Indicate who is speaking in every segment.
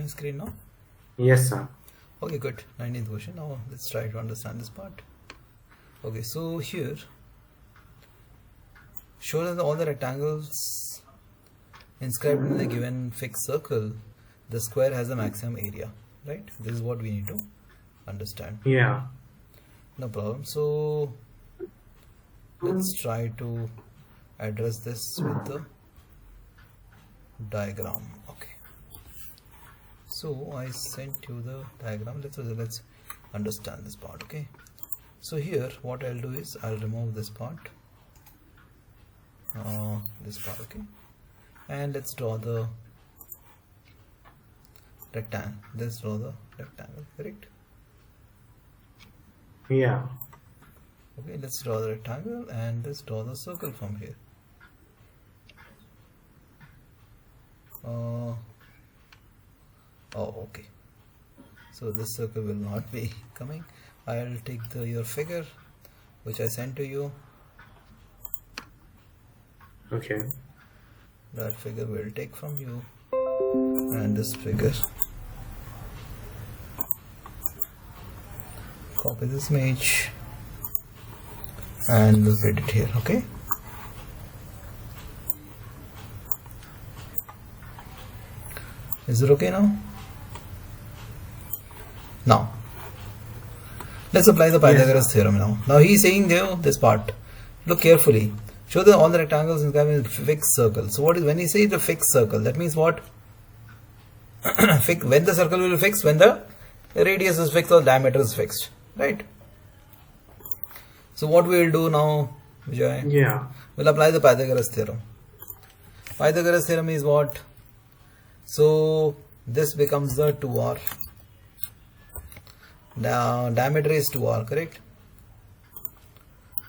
Speaker 1: screen now?
Speaker 2: Yes, sir.
Speaker 1: Okay, good. 19th question. Now let's try to understand this part. Okay, so here show that all the rectangles inscribed in the given fixed circle, the square has a maximum area, right? This is what we need to understand.
Speaker 2: Yeah.
Speaker 1: No problem. So let's try to address this with the diagram. Okay, so I sent you the diagram. Let's understand this part. Okay, so here what I'll do is I'll remove this part, okay, and let's draw the rectangle. Let's draw the rectangle, correct?
Speaker 2: Yeah.
Speaker 1: Okay, let's draw the rectangle and let's draw the circle from here. Okay, so this circle will not be coming. I'll take your figure which I sent to you.
Speaker 2: Okay.
Speaker 1: That figure will take from you, and this figure, copy this image and we'll put it here. Okay, is it okay now? Now let's apply the Pythagoras theorem now. Now he is saying there this part. Look carefully. Show that all the rectangles in a fixed circle. So what is, when he says the fixed circle, that means what? When the circle will be fixed, when the radius is fixed or diameter is fixed, right? So what we will do now, Vijay?
Speaker 2: Yeah.
Speaker 1: We'll apply the Pythagoras theorem. Pythagoras theorem is what? So this becomes the 2r. Now diameter is 2r, correct?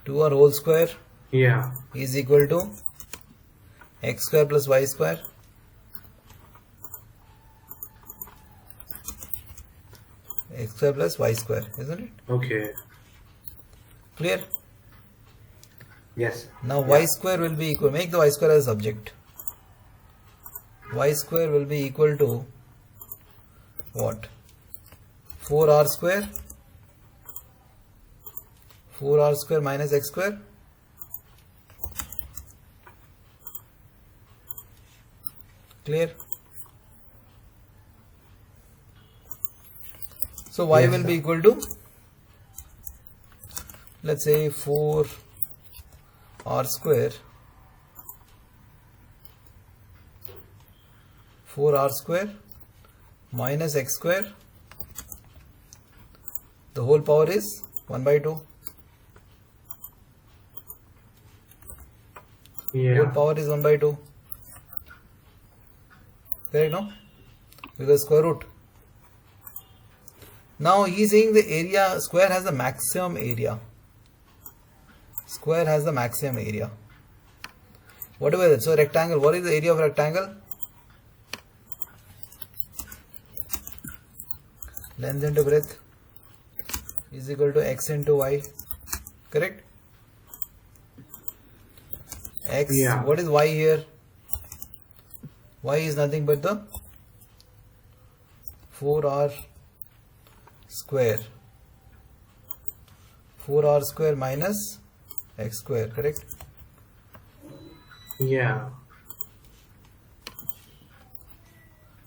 Speaker 1: 2r whole square,
Speaker 2: yeah,
Speaker 1: is equal to x square plus y square plus y square, isn't it?
Speaker 2: Okay.
Speaker 1: Clear?
Speaker 2: Yes.
Speaker 1: Now y square will be equal, make the y square as subject. Y square will be equal to what? 4r square minus x square clear? So y will be equal to, let's say, 4r square minus x square, the whole power is 1 by 2.
Speaker 2: Yeah.
Speaker 1: Whole power is 1 by 2. Correct, no? Because square root. Now he is saying the area, square has the maximum area. Square has the maximum area. Whatever that. So rectangle, what is the area of rectangle? Length into breadth is equal to x into y. Correct? X,
Speaker 2: yeah.
Speaker 1: What is y here? Y is nothing but the 4r square. 4r square minus x square, correct?
Speaker 2: Yeah.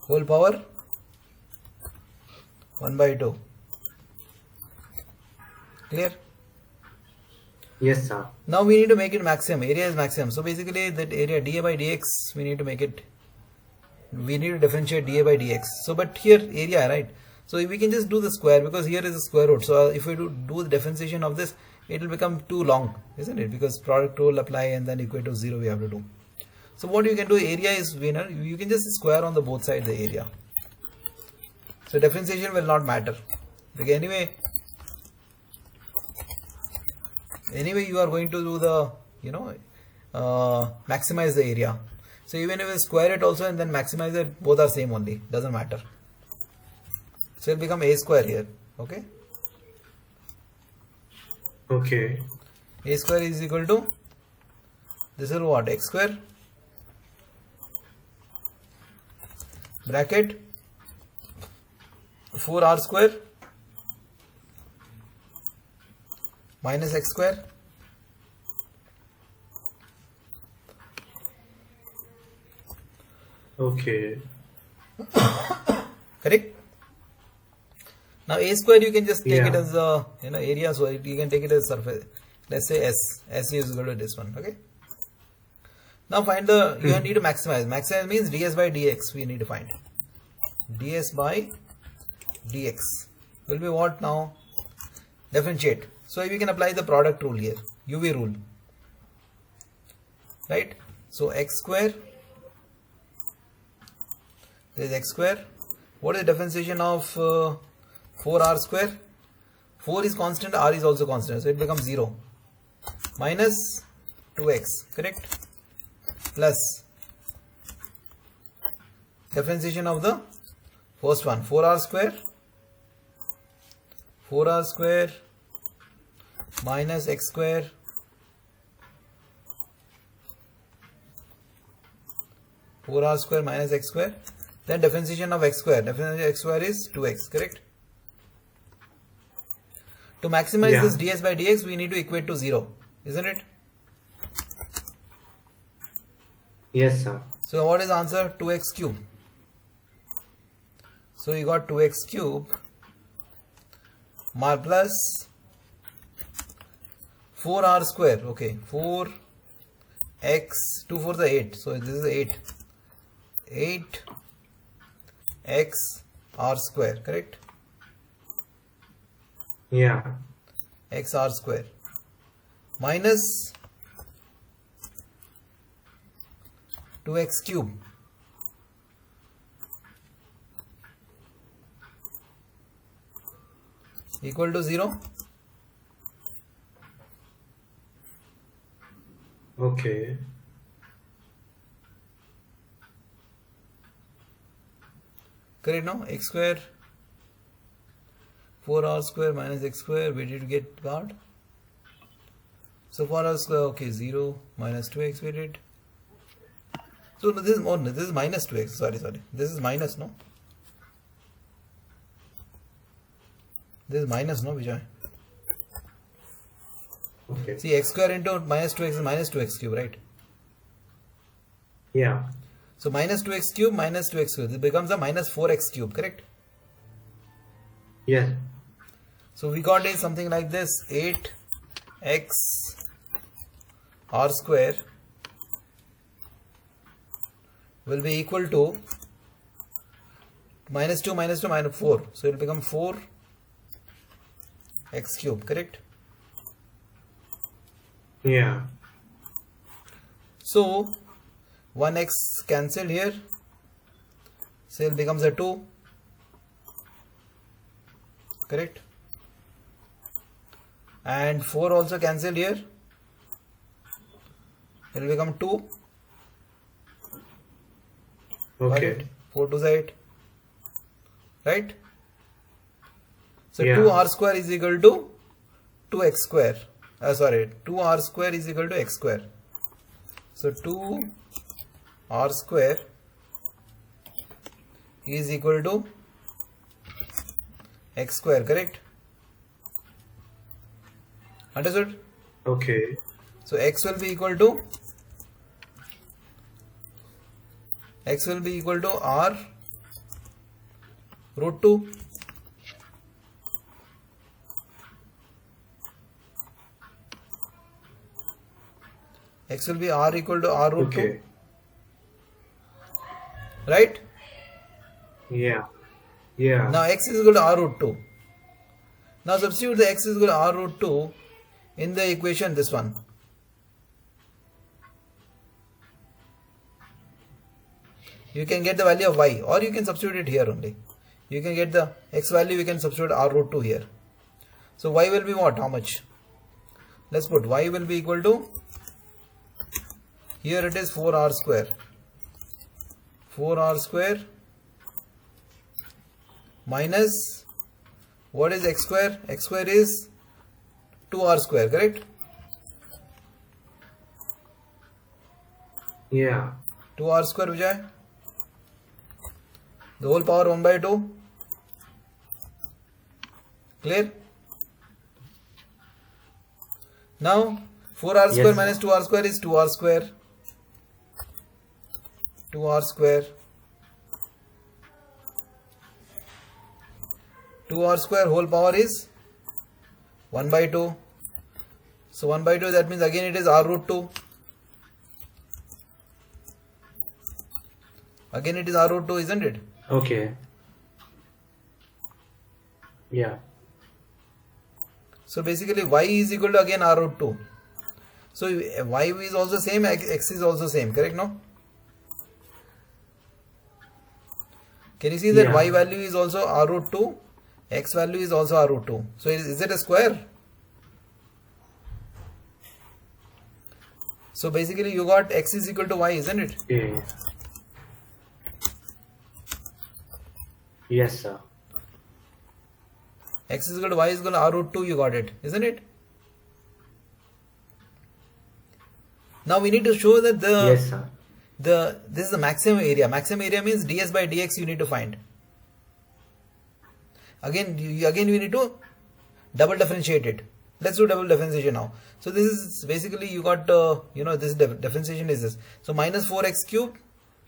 Speaker 1: Whole power 1 by 2. Clear?
Speaker 2: Yes, sir.
Speaker 1: Now we need to make it maximum. Area is maximum. So basically that area dA by dx, we need to make it, we need to differentiate dA by dx. So but here area, right? So we can just do the square because here is a square root. So if we do the differentiation of this, it will become too long, isn't it? Because product rule apply and then equal to 0 we have to do. So what you can do, area is winner. You can just square on the both sides the area. So differentiation will not matter. Okay, anyway you are going to do the, maximize the area. So even if you square it also and then maximize it, both are same only, doesn't matter. So it will become a square here. Okay.
Speaker 2: Okay.
Speaker 1: A square is equal to, this is what, x square bracket 4r square minus x square
Speaker 2: Okay.
Speaker 1: correct. Now a square you can just take
Speaker 2: Yeah.
Speaker 1: it as a area, so you can take it as surface. Let's say s is equal to this one. Okay. Now find the you need to maximize. Maximize means ds by dx. We need to find ds by dx will be what now? Differentiate. So we can apply the product rule here, UV rule, right? So x square, this is x square. What is the differentiation of 4r square? 4 is constant, r is also constant, so it becomes 0 minus 2x, correct? Plus differentiation of the first one, 4r square minus x square minus x square, then differentiation of x square, differentiation of x square is 2x, correct? To maximize
Speaker 2: Yeah.
Speaker 1: this ds by dx, we need to equate to 0, isn't it?
Speaker 2: Yes, sir.
Speaker 1: So what is the answer? 2x cube. So you got 2x cube plus 4r square. Okay, 4x, 2 4 the 8. So this is 8. 8x r square, correct?
Speaker 2: Yeah.
Speaker 1: X r square minus 2x cube equal to 0.
Speaker 2: Okay.
Speaker 1: Correct, no? X square 4r square minus x square, where did you get guard? So 4r square, okay, 0 minus 2x, we did. So no, this is more, this is minus 2x, sorry, this is minus, no? This is minus, no, Vijay?
Speaker 2: Okay.
Speaker 1: See, x square into minus 2x is minus 2x cube, right?
Speaker 2: Yeah.
Speaker 1: So minus 2x cube minus 2x cube, this becomes a minus 4x cube, correct?
Speaker 2: Yes.
Speaker 1: So we got is something like this, 8x r square will be equal to minus 2 minus 4. So it will become 4x cube, correct?
Speaker 2: Yeah.
Speaker 1: So 1x cancel here. So it becomes a 2. Correct? And 4 also cancel here. It will become 2.
Speaker 2: Okay.
Speaker 1: Right? 4 to 8. Right? So
Speaker 2: Yeah.
Speaker 1: 2r square is equal to 2x square. 2r square is equal to x square. So 2r square is equal to x square, correct? Understood?
Speaker 2: Okay.
Speaker 1: So x will be equal to r root 2 x will be r equal to r root
Speaker 2: Okay.
Speaker 1: 2, right?
Speaker 2: Yeah. Yeah.
Speaker 1: Now x is equal to r root 2. Now substitute the x is equal to r root 2 in the equation, this one. You can get the value of y, or you can substitute it here only. You can get the x value, we can substitute r root 2 here. So y will be what? How much? Let's put y will be equal to, here it is 4r square. 4r square minus, what is x square? X square is 2r square, correct?
Speaker 2: Yeah.
Speaker 1: 2r square, Vijay. The whole power 1 by 2. Clear? Now 4r square
Speaker 2: Yes.
Speaker 1: minus 2r square is 2r square. 2r square. 2r square whole power is 1 by 2. So 1 by 2, that means again it is r root 2. Again it is r root 2, isn't it?
Speaker 2: Okay. Yeah.
Speaker 1: So basically y is equal to again r root 2. So y is also same, x is also same, correct? No? Can you see that
Speaker 2: Yeah.
Speaker 1: y value is also r root 2, x value is also r root 2. So is it a square? So basically you got x is equal to y, isn't it?
Speaker 2: Okay. Yes, sir.
Speaker 1: X is equal to y is equal to r root 2, you got it, isn't it? Now we need to show that
Speaker 2: Yes, sir.
Speaker 1: this is the maximum area. Maximum area means ds by dx you need to find. Again we need to double differentiate it. Let's do double differentiation now. So this is basically you got this differentiation is this. So minus 4x cube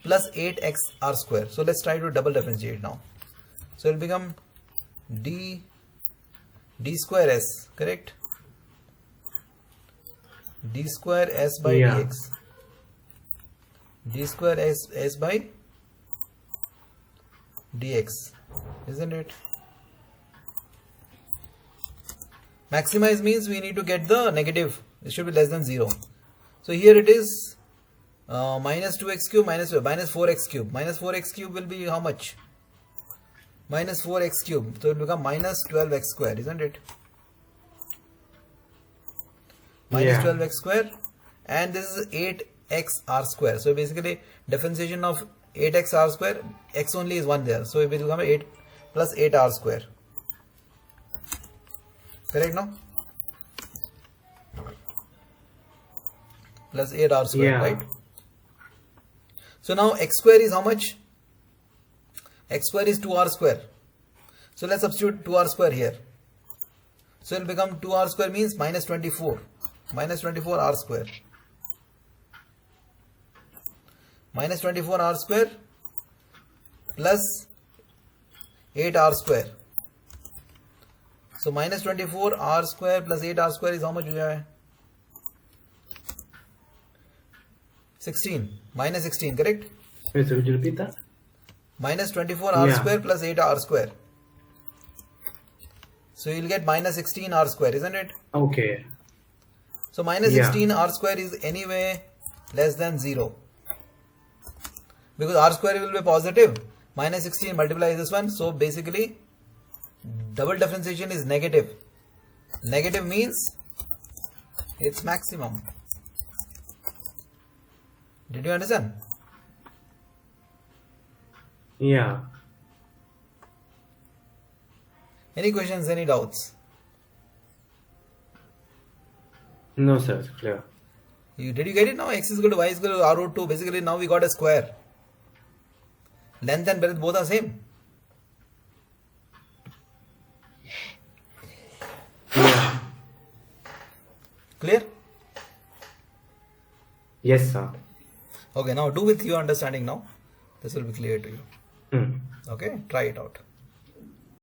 Speaker 1: plus 8x r square. So let's try to double differentiate now. So it will become d square s, correct? D square s by
Speaker 2: Yeah.
Speaker 1: dx. D square s by dx, isn't it? Maximize means we need to get the negative. It should be less than 0. So here it is minus 2x cube minus 4x cube. Minus 4x cube will be how much? Minus 4x cube. So it will become minus 12x square, isn't it? Minus
Speaker 2: Yeah.
Speaker 1: 12x square. And this is 8x r square. So basically differentiation of 8x r square, x only is 1 there. So it will become 8 plus 8 r square. Correct now? Plus 8 r square,
Speaker 2: Yeah.
Speaker 1: right? So now x square is how much? X square is 2r square. So let's substitute 2r square here. So it will become 2r square means minus 24. Minus 24 r square. Minus 24 r square plus 8 r square. So minus 24 r square plus 8 r square is how much? 16. Minus 16, correct?
Speaker 2: Wait, so would you repeat that?
Speaker 1: Minus 24 r
Speaker 2: Yeah.
Speaker 1: square plus 8 r square. So you'll get minus 16 r square, isn't it?
Speaker 2: Okay.
Speaker 1: So minus
Speaker 2: Yeah.
Speaker 1: 16 r square is anyway less than 0. Because r square will be positive. Minus 16 multiply this one. So basically double differentiation is negative. Negative means it's maximum. Did you understand?
Speaker 2: Yeah.
Speaker 1: Any questions, any doubts?
Speaker 2: No, sir. It's clear.
Speaker 1: Did you get it now? X is equal to y is equal to r root 2. Basically now we got a square. Length and breadth both are same.
Speaker 2: Yeah.
Speaker 1: Clear?
Speaker 2: Yes, sir.
Speaker 1: Okay, now do with your understanding now. This will be clear to you.
Speaker 2: Hmm.
Speaker 1: Okay, try it out.